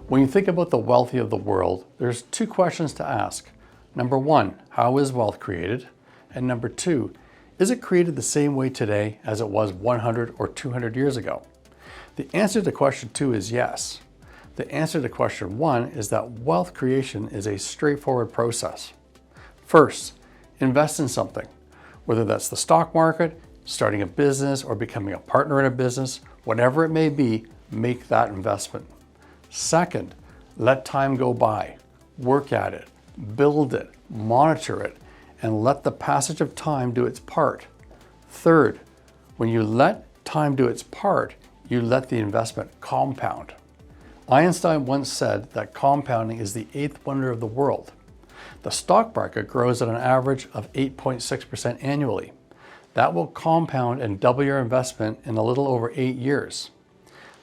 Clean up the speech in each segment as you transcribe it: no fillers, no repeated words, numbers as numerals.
When you think about the wealthy of the world, there's two questions to ask. Number one, how is wealth created? And number two, is it created the same way today as it was 100 or 200 years ago? The answer to question two is yes. The answer to question one is that wealth creation is a straightforward process. First, invest in something, whether that's the stock market, starting a business, or becoming a partner in a business, whatever it may be, make that investment. Second, let time go by, work at it, build it, monitor it, and let the passage of time do its part. Third, when you let time do its part, you let the investment compound. Einstein once said that compounding is the eighth wonder of the world. The stock market grows at an average of 8.6% annually. That will compound and double your investment in a little over 8 years.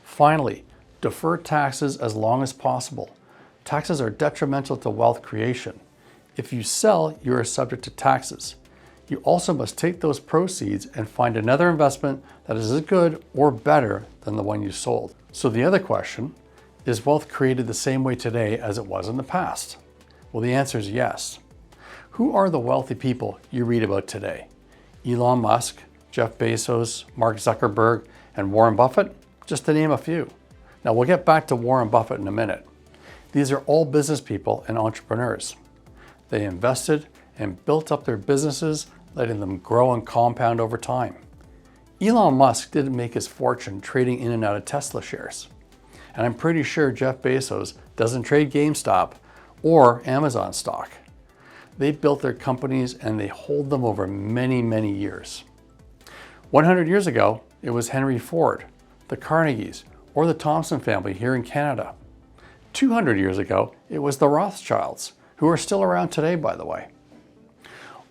Finally, defer taxes as long as possible. Taxes are detrimental to wealth creation. If you sell, you are subject to taxes. You also must take those proceeds and find another investment that is as good or better than the one you sold. So the other question, is wealth created the same way today as it was in the past? Well, the answer is yes. Who are the wealthy people you read about today? Elon Musk, Jeff Bezos, Mark Zuckerberg, and Warren Buffett, just to name a few. Now we'll get back to Warren Buffett in a minute. These are all business people and entrepreneurs. They invested and built up their businesses, letting them grow and compound over time. Elon Musk didn't make his fortune trading in and out of Tesla shares. And I'm pretty sure Jeff Bezos doesn't trade GameStop or Amazon stock. They built their companies and they hold them over many, many years. 100 years ago, it was Henry Ford, the Carnegies, or the Thompson family here in Canada. 200 years ago, it was the Rothschilds, who are still around today, by the way.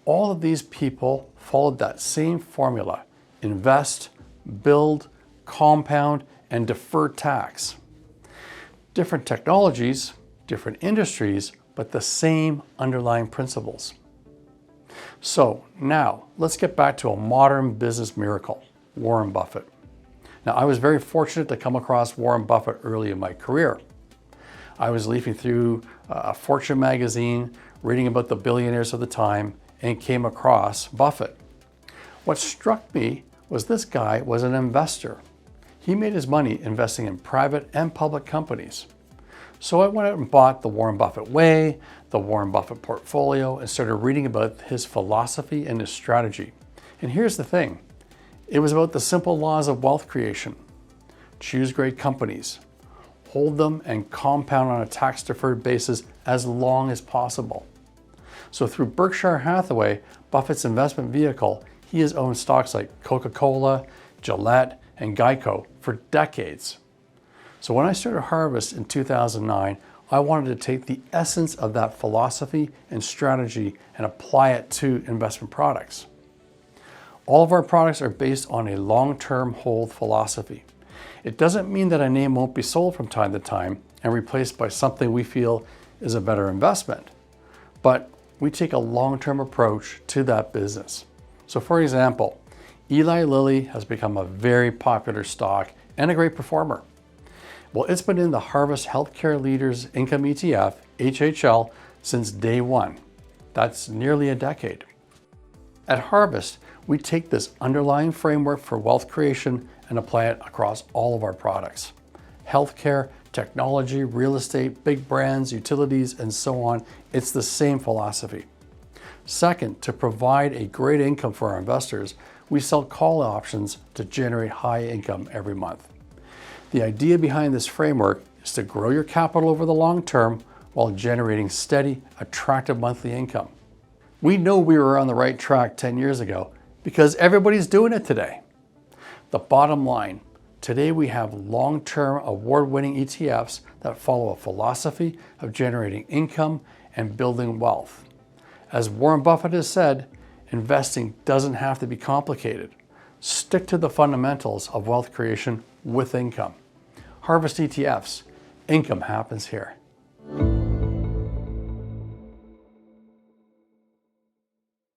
All of these people followed that same formula: invest, build, compound, and defer tax. Different technologies, different industries, but the same underlying principles. So now let's get back to a modern business miracle, Warren Buffett. Now, I was very fortunate to come across Warren Buffett early in my career. I was leafing through a Fortune magazine, reading about the billionaires of the time, and came across Buffett. What struck me was this guy was an investor. He made his money investing in private and public companies. So I went out and bought the Warren Buffett Way, the Warren Buffett portfolio, and started reading about his philosophy and his strategy. And here's the thing. It was about the simple laws of wealth creation. Choose great companies, hold them and compound on a tax-deferred basis as long as possible. So through Berkshire Hathaway, Buffett's investment vehicle, he has owned stocks like Coca-Cola, Gillette, and Geico for decades. So when I started Harvest in 2009, I wanted to take the essence of that philosophy and strategy and apply it to investment products. All of our products are based on a long-term hold philosophy. It doesn't mean that a name won't be sold from time to time and replaced by something we feel is a better investment. But we take a long-term approach to that business. So for example, Eli Lilly has become a very popular stock and a great performer. Well, it's been in the Harvest Healthcare Leaders Income ETF, HHL, since day one. That's nearly a decade. At Harvest, we take this underlying framework for wealth creation and apply it across all of our products. Healthcare, technology, real estate, big brands, utilities, and so on. It's the same philosophy. Second, to provide a great income for our investors, we sell call options to generate high income every month. The idea behind this framework is to grow your capital over the long term while generating steady, attractive monthly income. We know we were on the right track 10 years ago because everybody's doing it today. The bottom line, today we have long-term award-winning ETFs that follow a philosophy of generating income and building wealth. As Warren Buffett has said, investing doesn't have to be complicated. Stick to the fundamentals of wealth creation with income. Harvest ETFs, income happens here.